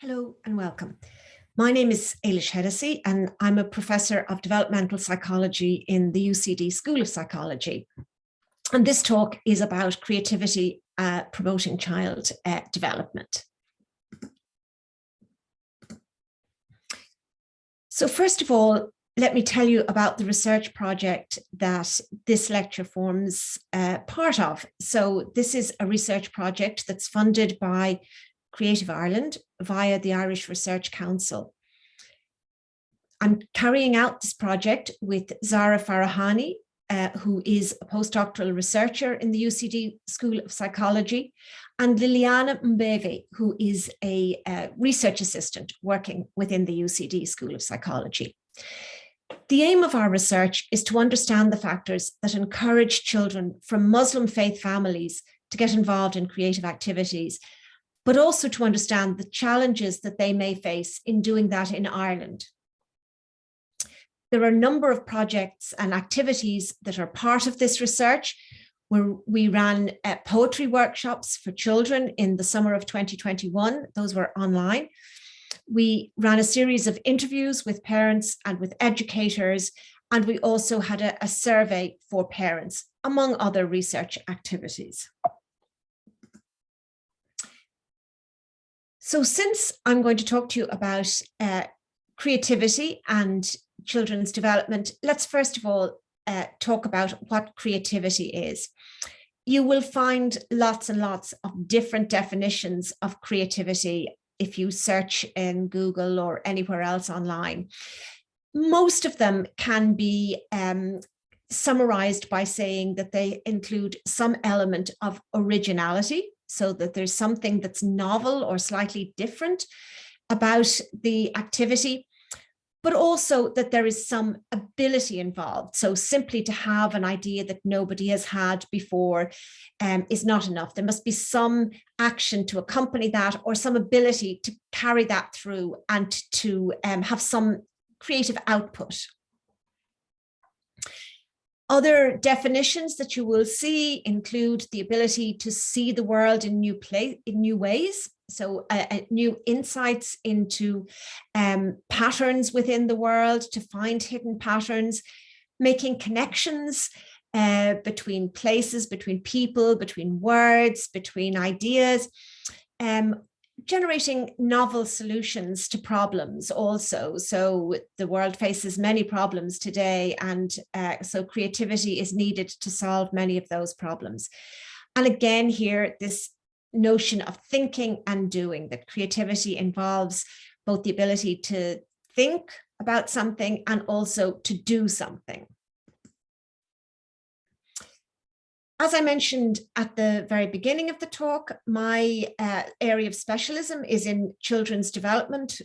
Hello and welcome. My name is Eilis Hennessey and I'm a professor of developmental psychology in the UCD School of Psychology. And this talk is about creativity promoting child development. So first of all, let me tell you about the research project that this lecture forms part of. So this is a research project that's funded by Creative Ireland via the Irish Research Council. I'm carrying out this project with Zara Farahani, who is a postdoctoral researcher in the UCD School of Psychology, and Liliana Mbeve, who is a research assistant working within the UCD School of Psychology. The aim of our research is to understand the factors that encourage children from Muslim faith families to get involved in creative activities, but also to understand the challenges that they may face in doing that in Ireland. There are a number of projects and activities that are part of this research, where we ran poetry workshops for children in the summer of 2021. Those were online. We ran a series of interviews with parents and with educators, and we also had a survey for parents, among other research activities. So since I'm going to talk to you about creativity and children's development, let's first of all talk about what creativity is. You will find lots and lots of different definitions of creativity if you search in Google or anywhere else online. Most of them can be summarized by saying that they include some element of originality, so that there's something that's novel or slightly different about the activity, but also that there is some ability involved. So simply to have an idea that nobody has had before is not enough. There must be some action to accompany that, or some ability to carry that through and to have some creative output. Other definitions that you will see include the ability to see the world in new ways. So new insights into patterns within the world, to find hidden patterns, making connections between places, between people, between words, between ideas, generating novel solutions to problems also. So the world faces many problems today, and so creativity is needed to solve many of those problems. And again here, this notion of thinking and doing, that creativity involves both the ability to think about something and also to do something. As I mentioned at the very beginning of the talk, my area of specialism is in children's development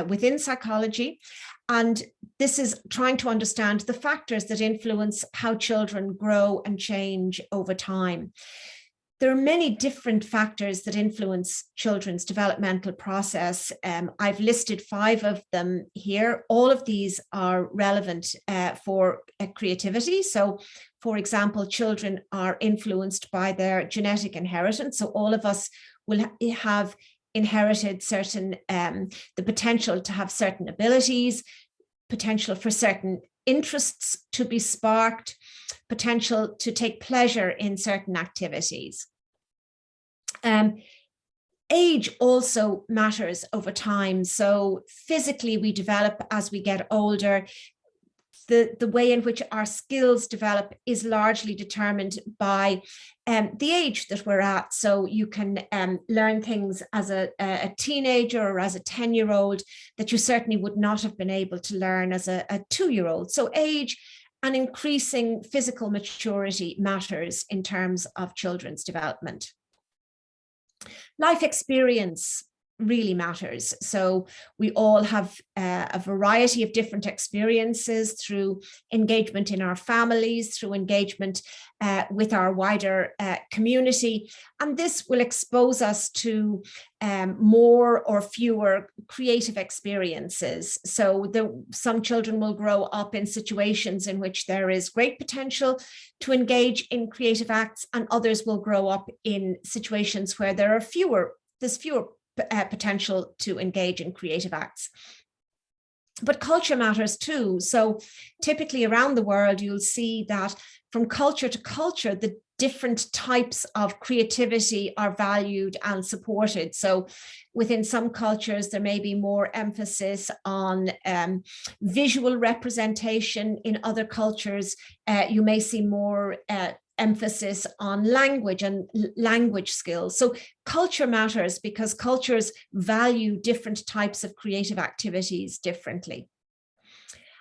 within psychology. And this is trying to understand the factors that influence how children grow and change over time. There are many different factors that influence children's developmental process. I've listed 5 of them here. All of these are relevant for creativity. So, for example, children are influenced by their genetic inheritance. So all of us will have inherited certain, the potential to have certain abilities, potential for certain interests to be sparked, potential to take pleasure in certain activities. Age also matters over time. So physically we develop as we get older. The way in which our skills develop is largely determined by the age that we're at. So you can learn things as a teenager or as a 10-year-old that you certainly would not have been able to learn as a 2-year-old. So age and increasing physical maturity matters in terms of children's development. Life experience really matters. So we all have a variety of different experiences through engagement in our families, through engagement with our wider community. And this will expose us to more or fewer creative experiences. So some children will grow up in situations in which there is great potential to engage in creative acts, and others will grow up in situations where there's fewer potential to engage in creative acts. But culture matters too. So typically around the world, you'll see that from culture to culture, the different types of creativity are valued and supported. So within some cultures, there may be more emphasis on visual representation. In other cultures, you may see more emphasis on language and language skills. So culture matters because cultures value different types of creative activities differently.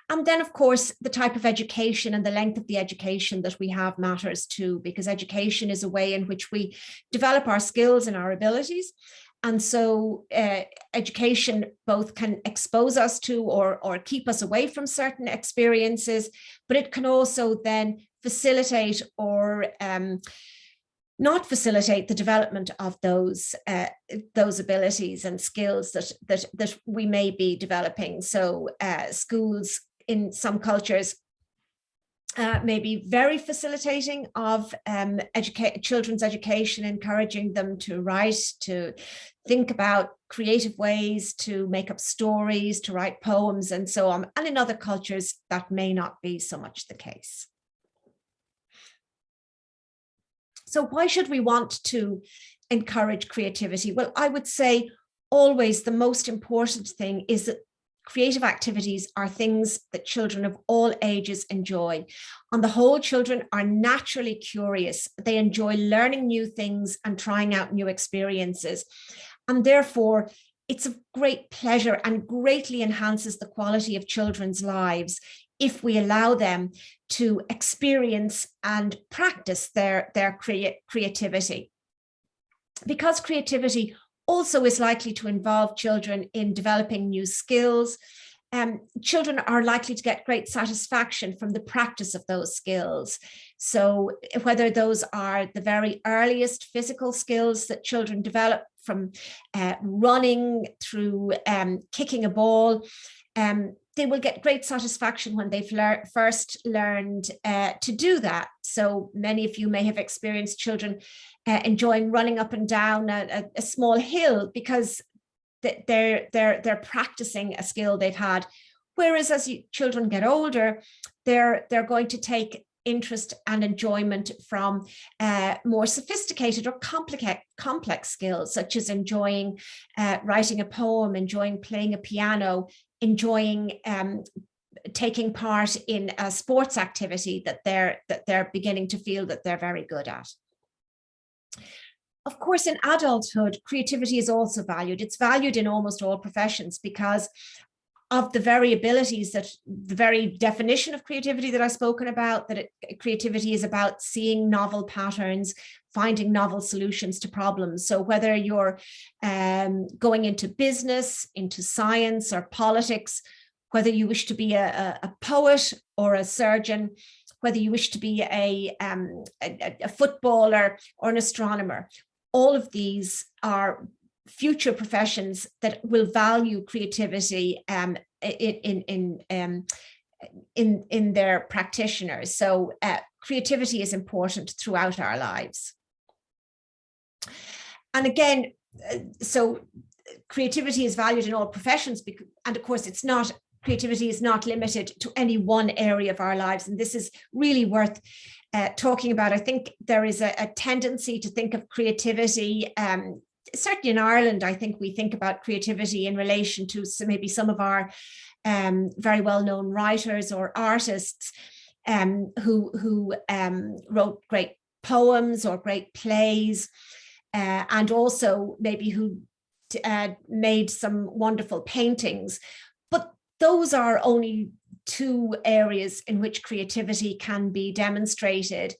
And then, of course, the type of education and the length of the education that we have matters too, because education is a way in which we develop our skills and our abilities. And so education both can expose us to or keep us away from certain experiences, but it can also then facilitate or not facilitate the development of those abilities and skills that we may be developing. So schools in some cultures may be very facilitating of children's education, encouraging them to write, to think about creative ways, to make up stories, to write poems, and so on. And in other cultures, that may not be so much the case. So why should we want to encourage creativity? Well, I would say always the most important thing is that creative activities are things that children of all ages enjoy. On the whole, children are naturally curious. They enjoy learning new things and trying out new experiences. And therefore, it's a great pleasure and greatly enhances the quality of children's lives if we allow them to experience and practice their creativity. Because creativity also is likely to involve children in developing new skills, children are likely to get great satisfaction from the practice of those skills. So whether those are the very earliest physical skills that children develop from running through kicking a ball, they will get great satisfaction when they've first learned to do that. So many of you may have experienced children enjoying running up and down a small hill because they're practicing a skill they've had. Whereas as children get older, they're going to take interest and enjoyment from more sophisticated or complex skills, such as enjoying writing a poem, enjoying playing a piano, enjoying taking part in a sports activity that they're beginning to feel that they're very good at. Of course, in adulthood, creativity is also valued. It's valued in almost all professions because of the variabilities, that the very definition of creativity that I've spoken about, that creativity is about seeing novel patterns, finding novel solutions to problems. So whether you're going into business, into science or politics, whether you wish to be a poet or a surgeon, whether you wish to be a footballer or an astronomer, all of these are future professions that will value creativity in their practitioners. So creativity is important throughout our lives. And again, so creativity is valued in all professions, because, and of course creativity is not limited to any one area of our lives. And this is really worth talking about. I think there is a tendency to think of creativity, certainly in Ireland, I think we think about creativity in relation to maybe some of our very well-known writers or artists who wrote great poems or great plays, and also maybe who made some wonderful paintings. But those are only two areas in which creativity can be demonstrated.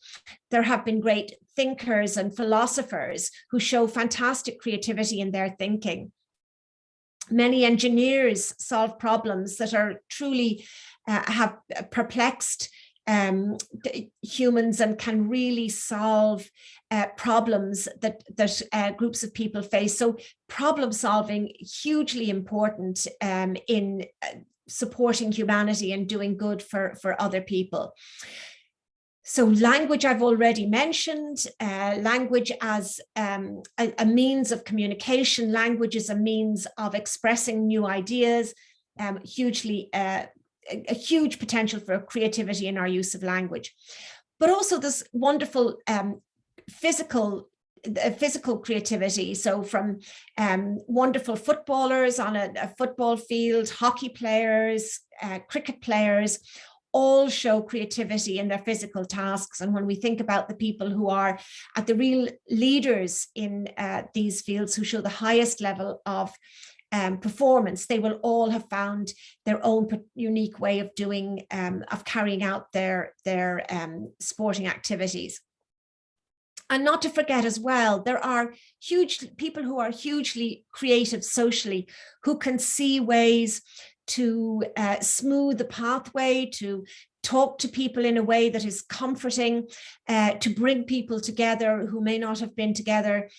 There have been great thinkers and philosophers who show fantastic creativity in their thinking. Many engineers solve problems that are truly have perplexed humans and can really solve problems that groups of people face. So problem solving, hugely important in supporting humanity and doing good for other people. So language I've already mentioned, language as a means of communication, language is a means of expressing new ideas, a huge potential for creativity in our use of language. But also this wonderful physical creativity. So from wonderful footballers on a football field, hockey players, cricket players, all show creativity in their physical tasks. And when we think about the people who are at the real leaders in these fields, who show the highest level of performance, they will all have found their own unique way of doing, of carrying out their sporting activities. And not to forget as well, there are people who are hugely creative socially, who can see ways to smooth the pathway, to talk to people in a way that is comforting, to bring people together who may not have been together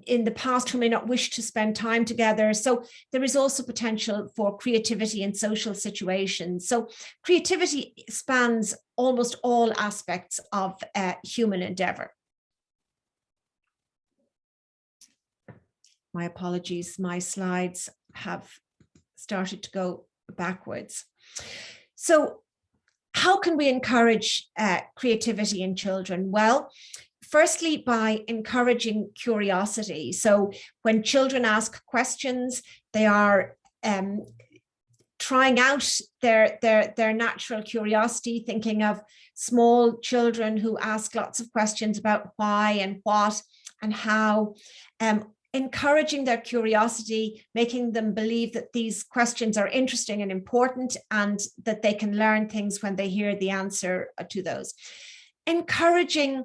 in the past, who may not wish to spend time together. So there is also potential for creativity in social situations. So creativity spans almost all aspects of human endeavor. My apologies, my slides have started to go backwards. So how can we encourage creativity in children? Well, firstly, by encouraging curiosity. So when children ask questions, they are trying out their natural curiosity, thinking of small children who ask lots of questions about why and what and how, encouraging their curiosity, making them believe that these questions are interesting and important, and that they can learn things when they hear the answer to those. Encouraging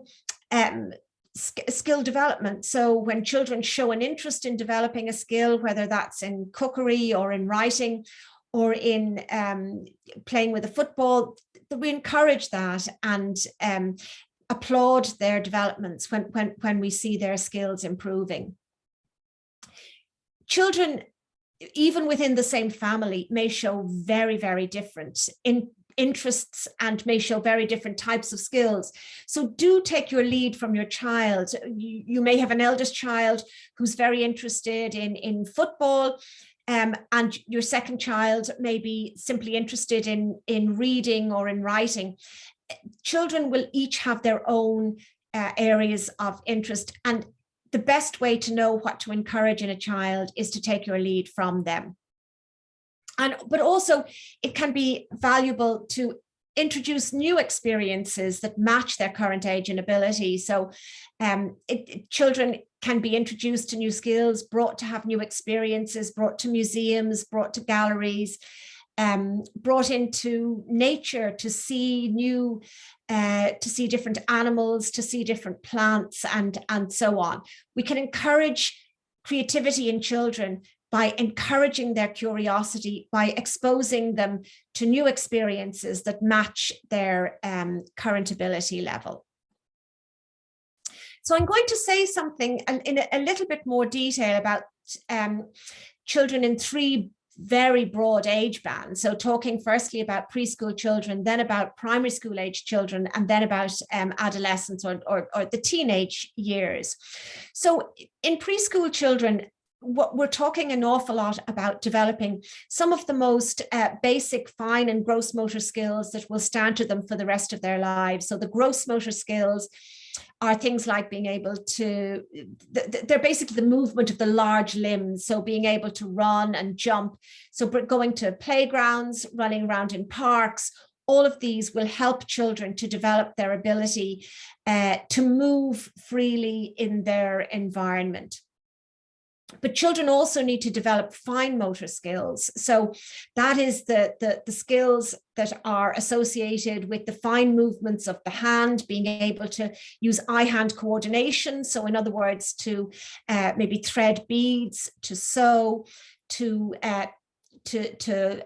skill development. So when children show an interest in developing a skill, whether that's in cookery or in writing or in playing with a football, we encourage that and applaud their developments when we see their skills improving. Children, even within the same family, may show very, very different interests and may show very different types of skills. So do take your lead from your child. You may have an eldest child who's very interested in football, and your second child may be simply interested in reading or in writing. Children will each have their own areas of interest, and the best way to know what to encourage in a child is to take your lead from them. But also it can be valuable to introduce new experiences that match their current age and ability. So children can be introduced to new skills, brought to have new experiences, brought to museums, brought to galleries, brought into nature to see different animals, to see different plants, and so on. We can encourage creativity in children by encouraging their curiosity, by exposing them to new experiences that match their current ability level. So I'm going to say something in a little bit more detail about children in three very broad age bands. So talking firstly about preschool children, then about primary school age children, and then about adolescents or the teenage years. So in preschool children, we're talking an awful lot about developing some of the most basic fine and gross motor skills that will stand to them for the rest of their lives. So the gross motor skills are things like being able to, they're basically the movement of the large limbs. So being able to run and jump. So going to playgrounds, running around in parks, all of these will help children to develop their ability to move freely in their environment. But children also need to develop fine motor skills. So that is the skills that are associated with the fine movements of the hand, being able to use eye-hand coordination. So in other words, to maybe thread beads, to sew, to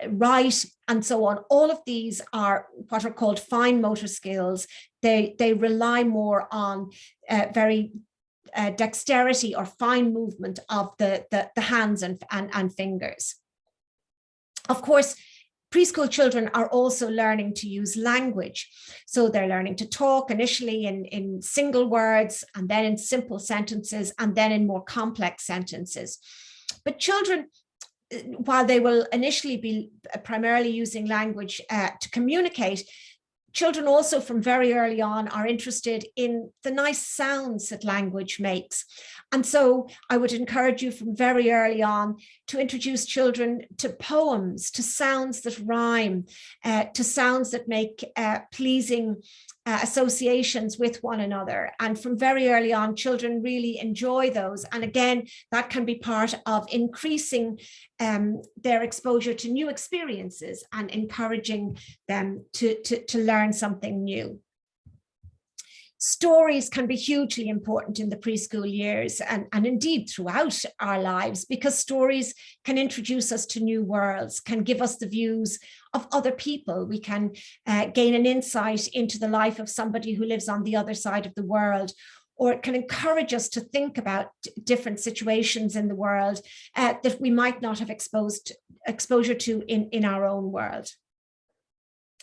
write, and so on. All of these are what are called fine motor skills. They rely more on very dexterity or fine movement of the hands and fingers. Of course, Preschool children are also learning to use language. So they're learning to talk initially in single words, and then in simple sentences, and then in more complex sentences. But children, while they will initially be primarily using language to communicate, children also from very early on are interested in the nice sounds that language makes. And so I would encourage you from very early on to introduce children to poems, to sounds that rhyme, to sounds that make pleasing associations with one another. And from very early on, children really enjoy those. And again, that can be part of increasing their exposure to new experiences and encouraging them to learn something new. Stories can be hugely important in the preschool years and indeed throughout our lives, because stories can introduce us to new worlds, can give us the views of other people. We can gain an insight into the life of somebody who lives on the other side of the world, or it can encourage us to think about different situations in the world that we might not have exposure to in our own world.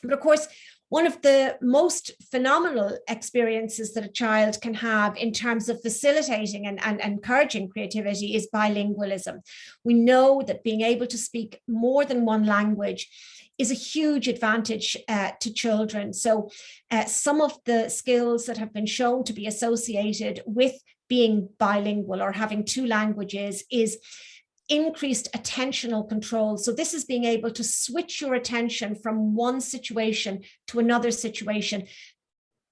But of course, one of the most phenomenal experiences that a child can have in terms of facilitating and encouraging creativity is bilingualism. We know that being able to speak more than one language is a huge advantage to children. So some of the skills that have been shown to be associated with being bilingual or having two languages is increased attentional control. So this is being able to switch your attention from one situation to another situation.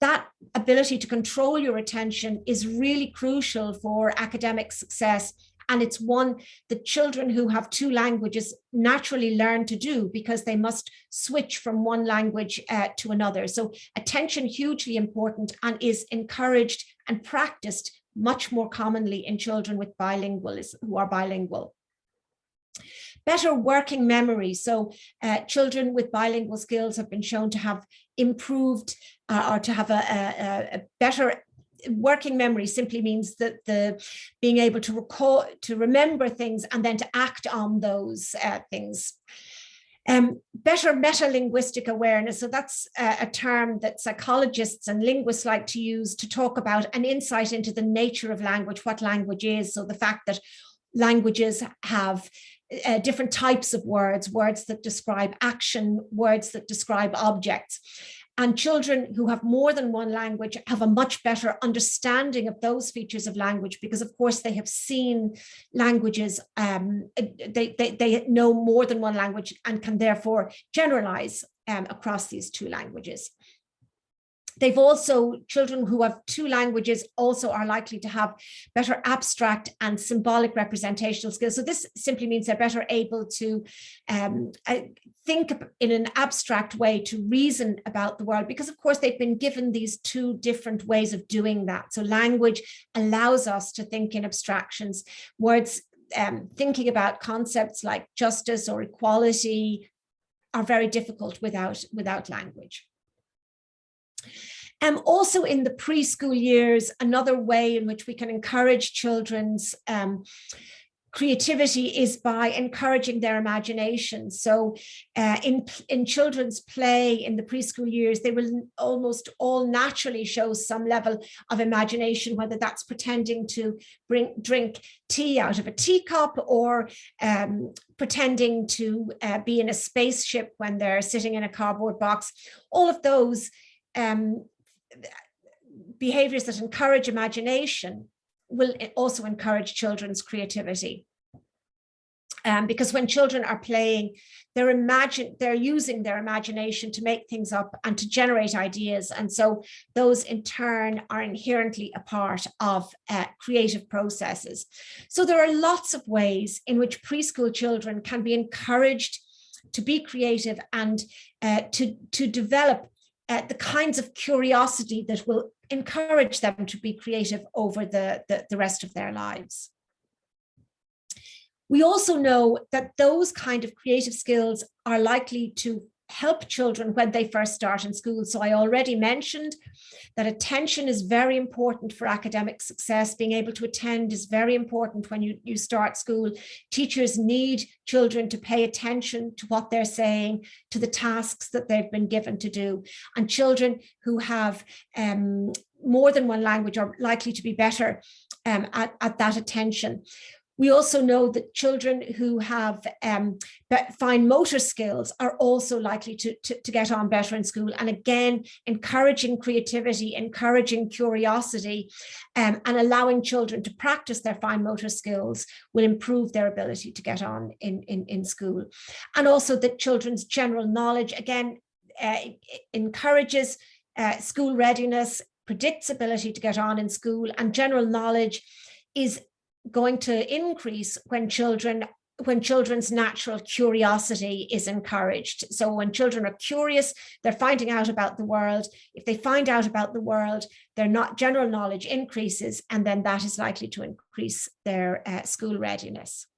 That ability to control your attention is really crucial for academic success. And it's one that children who have two languages naturally learn to do, because they must switch from one language to another. So attention, hugely important, and is encouraged and practiced much more commonly in children with who are bilingual. Better working memory. So children with bilingual skills have been shown to have improved or to have a better working memory. Simply means that the being able to recall, to remember things and then to act on those things. Better metalinguistic awareness. So that's a term that psychologists and linguists like to use to talk about an insight into the nature of language, what language is. So the fact that languages have different types of words, words that describe action, words that describe objects. And children who have more than one language have a much better understanding of those features of language, because of course they have seen languages, they know more than one language and can therefore generalize across these two languages. They've also, children who have two languages also are likely to have better abstract and symbolic representational skills. So this simply means they're better able to think in an abstract way, to reason about the world, because of course they've been given these two different ways of doing that. So language allows us to think in abstractions. Words, thinking about concepts like justice or equality are very difficult without language. Also in the preschool years, another way in which we can encourage children's creativity is by encouraging their imagination. So in children's play in the preschool years, they will almost all naturally show some level of imagination, whether that's pretending to drink tea out of a teacup, or pretending to be in a spaceship when they're sitting in a cardboard box. All of those behaviors that encourage imagination will also encourage children's creativity. Because when children are playing, they're using their imagination to make things up and to generate ideas. And so those in turn are inherently a part of creative processes. So there are lots of ways in which preschool children can be encouraged to be creative and to develop the kinds of curiosity that will encourage them to be creative over the rest of their lives. We also know that those kind of creative skills are likely to help children when they first start in school. So I already mentioned that attention is very important for academic success. Being able to attend is very important when you start school. Teachers need children to pay attention to what they're saying, to the tasks that they've been given to do. And children who have more than one language are likely to be better at that attention. We also know that children who have fine motor skills are also likely to get on better in school. And again, encouraging creativity, encouraging curiosity, and allowing children to practice their fine motor skills will improve their ability to get on in school. And also that children's general knowledge, again, encourages school readiness, predicts ability to get on in school, and general knowledge is going to increase when children's natural curiosity is encouraged. So when children are curious, they're finding out about the world. If they find out about the world, their general knowledge increases, and then that is likely to increase their school readiness.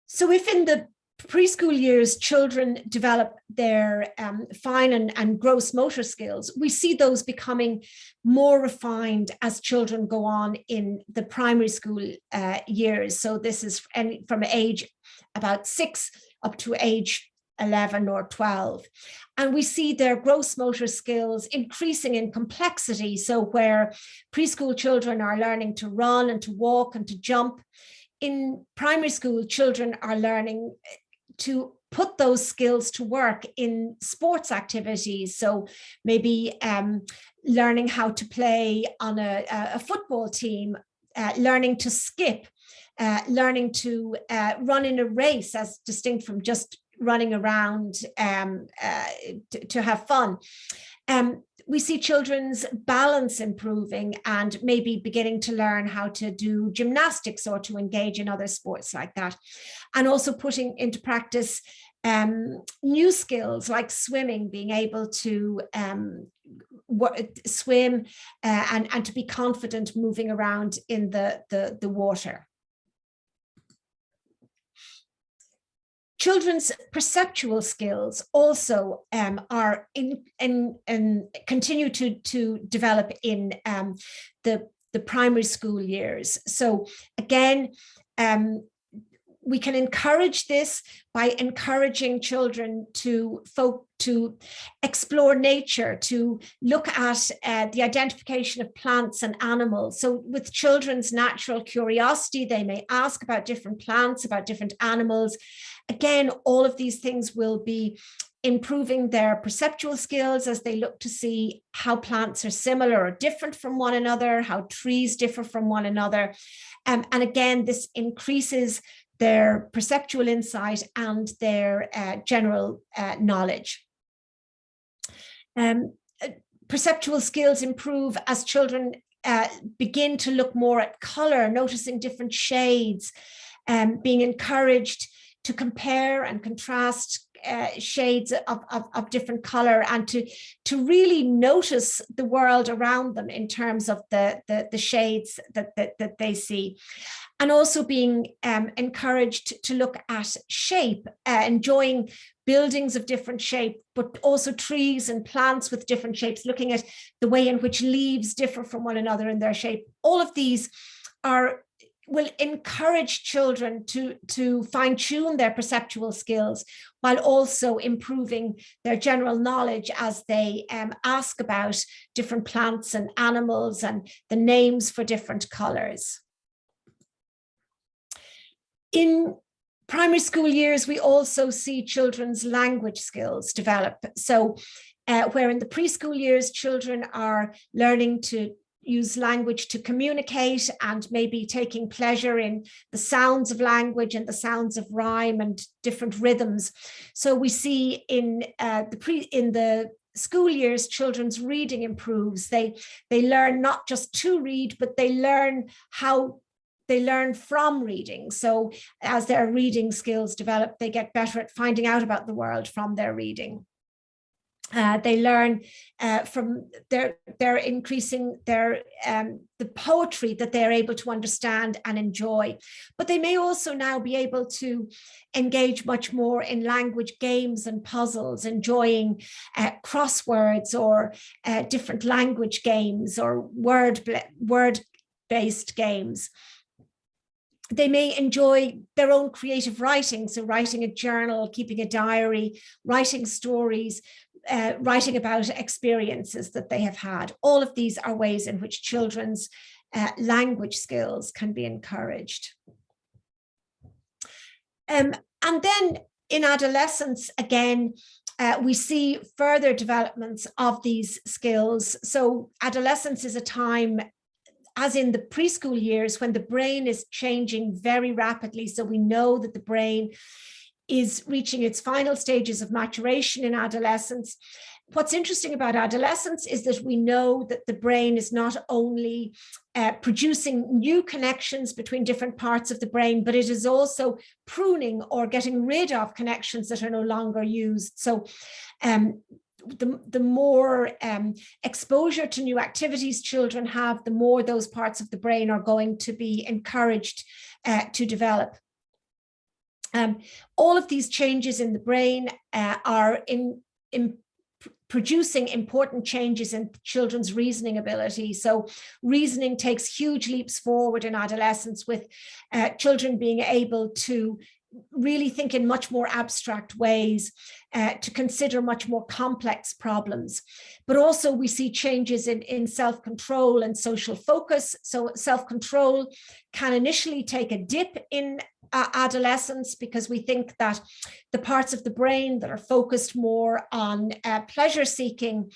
So if in the preschool years, children develop their fine and gross motor skills, we see those becoming more refined as children go on in the primary school years. So this is from age about 6 up to age 11 or 12. And we see their gross motor skills increasing in complexity. So where preschool children are learning to run and to walk and to jump, in primary school, children are learning to put those skills to work in sports activities. So maybe learning how to play on a football team, learning to skip, learning to run in a race as distinct from just running around to have fun. We see children's balance improving and maybe beginning to learn how to do gymnastics or to engage in other sports like that. And also putting into practice new skills like swimming, being able to swim and to be confident moving around in the water. Children's perceptual skills also are continue to develop in the primary school years. So again, we can encourage this by encouraging children to explore nature, to look at the identification of plants and animals. So with children's natural curiosity, they may ask about different plants, about different animals. Again, all of these things will be improving their perceptual skills as they look to see how plants are similar or different from one another, how trees differ from one another. And again, this increases their perceptual insight and their general knowledge. Perceptual skills improve as children begin to look more at color, noticing different shades, being encouraged to compare and contrast shades of different color, and to really notice the world around them in terms of the shades that they see. And also being encouraged to look at shape, enjoying buildings of different shape, but also trees and plants with different shapes, looking at the way in which leaves differ from one another in their shape. All of these will encourage children to fine-tune their perceptual skills while also improving their general knowledge as they ask about different plants and animals and the names for different colors. In primary school years, we also see children's language skills develop. So where in the preschool years, children are learning to use language to communicate and maybe taking pleasure in the sounds of language and the sounds of rhyme and different rhythms. So we see in the school years, children's reading improves. They learn not just to read, but they learn how they learn from reading. So as their reading skills develop, they get better at finding out about the world from their reading. They learn from their increasing the poetry that they're able to understand and enjoy. But they may also now be able to engage much more in language games and puzzles, enjoying crosswords or different language games or word-based games. They may enjoy their own creative writing, so writing a journal, keeping a diary, writing stories, writing about experiences that they have had. All of these are ways in which children's language skills can be encouraged. And then in adolescence, again, we see further developments of these skills. So adolescence is a time, as in the preschool years, when the brain is changing very rapidly. So we know that the brain is reaching its final stages of maturation in adolescence. What's interesting about adolescence is that we know that the brain is not only producing new connections between different parts of the brain, but it is also pruning or getting rid of connections that are no longer used. So the more exposure to new activities children have, the more those parts of the brain are going to be encouraged to develop. All of these changes in the brain are in producing important changes in children's reasoning ability. So reasoning takes huge leaps forward in adolescence, with children being able to really think in much more abstract ways, to consider much more complex problems. But also we see changes in self-control and social focus. So self-control can initially take a dip in adolescence, because we think that the parts of the brain that are focused more on pleasure seeking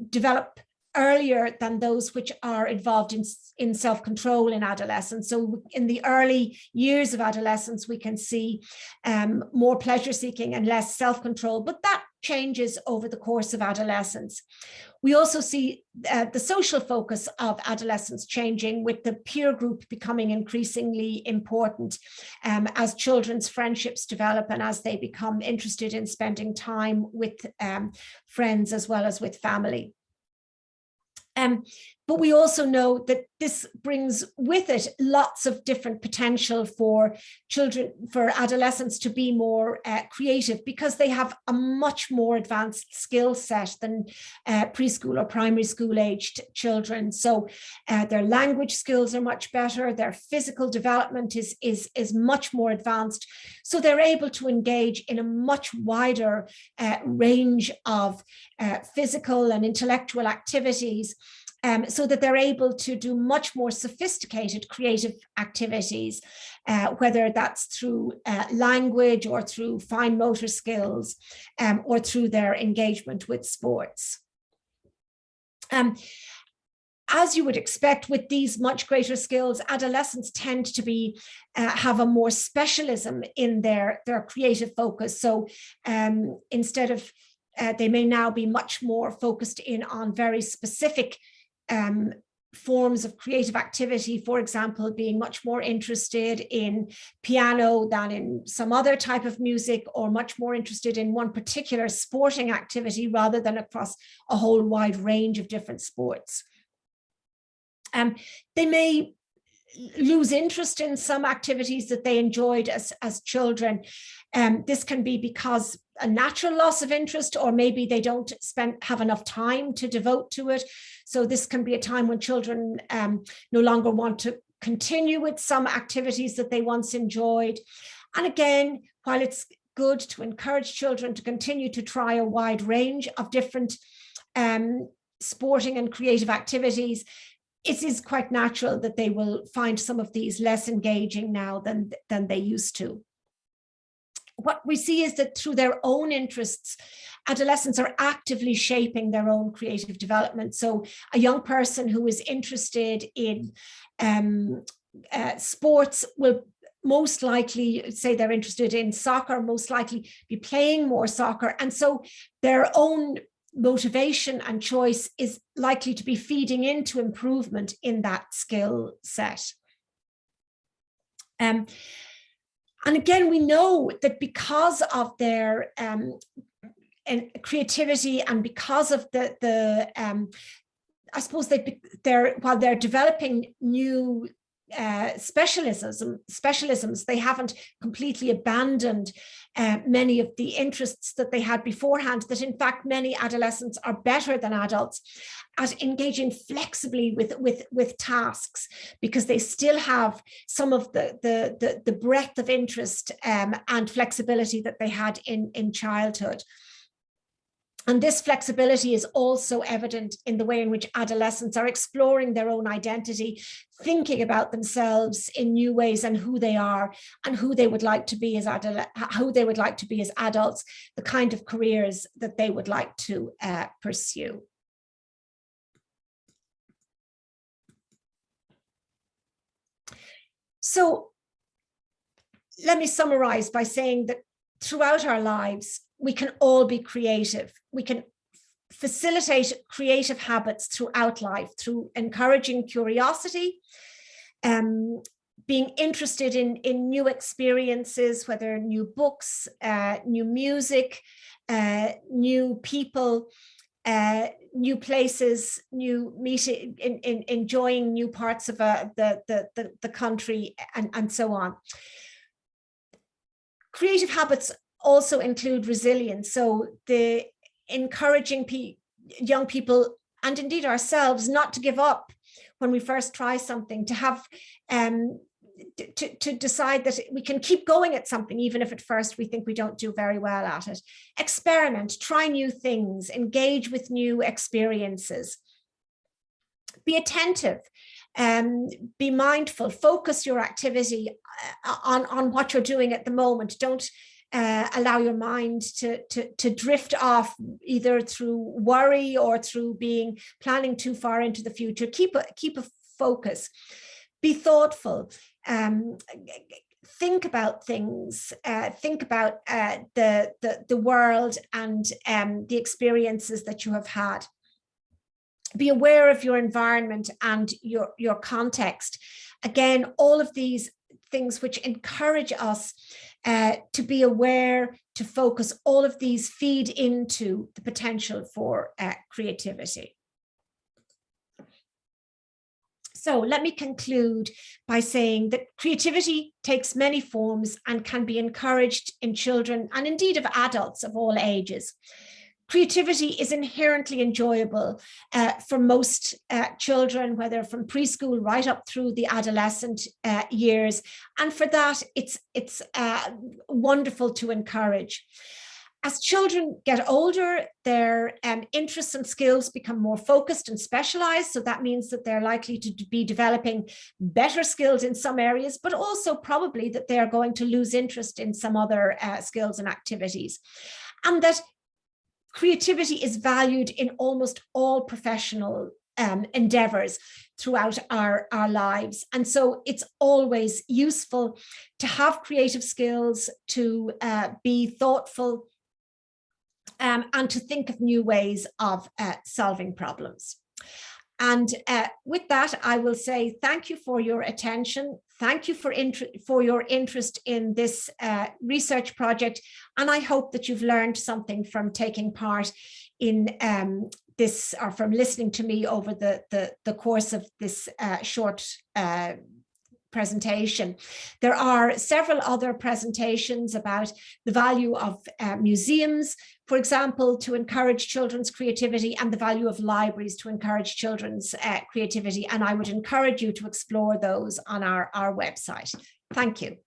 develop earlier than those which are involved in self-control in adolescence. So in the early years of adolescence, we can see more pleasure seeking and less self-control, but that changes over the course of adolescence. We also see the social focus of adolescence changing, with the peer group becoming increasingly important as children's friendships develop and as they become interested in spending time with friends as well as with family. But we also know that this brings with it lots of different potential for children, for adolescents to be more creative, because they have a much more advanced skill set than preschool or primary school aged children. So their language skills are much better, their physical development is much more advanced. So they're able to engage in a much wider range of physical and intellectual activities, so that they're able to do much more sophisticated creative activities, whether that's through language or through fine motor skills, or through their engagement with sports. As you would expect with these much greater skills, adolescents tend to be have a more specialism in their creative focus. So instead of they may now be much more focused in on very specific forms of creative activity, for example, being much more interested in piano than in some other type of music, or much more interested in one particular sporting activity rather than across a whole wide range of different sports. They may lose interest in some activities that they enjoyed as children. This can be because a natural loss of interest, or maybe they don't have enough time to devote to it. So this can be a time when children no longer want to continue with some activities that they once enjoyed. And again, while it's good to encourage children to continue to try a wide range of different sporting and creative activities, it is quite natural that they will find some of these less engaging now than they used to. What we see is that through their own interests, adolescents are actively shaping their own creative development. So a young person who is interested in sports will most likely, say they're interested in soccer, most likely be playing more soccer. And so their own motivation and choice is likely to be feeding into improvement in that skill set. And again, we know that because of their creativity, and because of I suppose while they're developing new specialisms, they haven't completely abandoned many of the interests that they had beforehand, that in fact many adolescents are better than adults at engaging flexibly with tasks, because they still have some of the breadth of interest and flexibility that they had in childhood. And this flexibility is also evident in the way in which adolescents are exploring their own identity, thinking about themselves in new ways and who they are and who they would like to be as adults, the kind of careers that they would like to pursue. So let me summarize by saying that throughout our lives, we can all be creative. We can facilitate creative habits throughout life through encouraging curiosity, being interested in new experiences, whether new books, new music, new people, new places, new meeting, enjoying new parts of the country, and so on. Creative habits also include resilience. So the encouraging young people, and indeed ourselves, not to give up when we first try something, to have to decide that we can keep going at something, even if at first we think we don't do very well at it. Experiment, try new things, engage with new experiences. Be attentive. Be mindful, focus your activity on what you're doing at the moment. Don't allow your mind to drift off, either through worry or through planning too far into the future. Keep a focus. Be thoughtful. Think about things. Think about the world and the experiences that you have had. Be aware of your environment and your context. Again, all of these things which encourage us to be aware, to focus, all of these feed into the potential for creativity. So let me conclude by saying that creativity takes many forms and can be encouraged in children and indeed of adults of all ages. Creativity is inherently enjoyable for most children, whether from preschool right up through the adolescent years. And for that, it's wonderful to encourage. As children get older, their interests and skills become more focused and specialized. So that means that they're likely to be developing better skills in some areas, but also probably that they are going to lose interest in some other skills and activities. And that creativity is valued in almost all professional endeavors throughout our lives. And so it's always useful to have creative skills, to be thoughtful, and to think of new ways of solving problems. And with that, I will say thank you for your attention. Thank you for your interest in this research project. And I hope that you've learned something from taking part in this, or from listening to me over the course of this short presentation. There are several other presentations about the value of museums, for example, to encourage children's creativity, and the value of libraries to encourage children's creativity. And I would encourage you to explore those on our website. Thank you.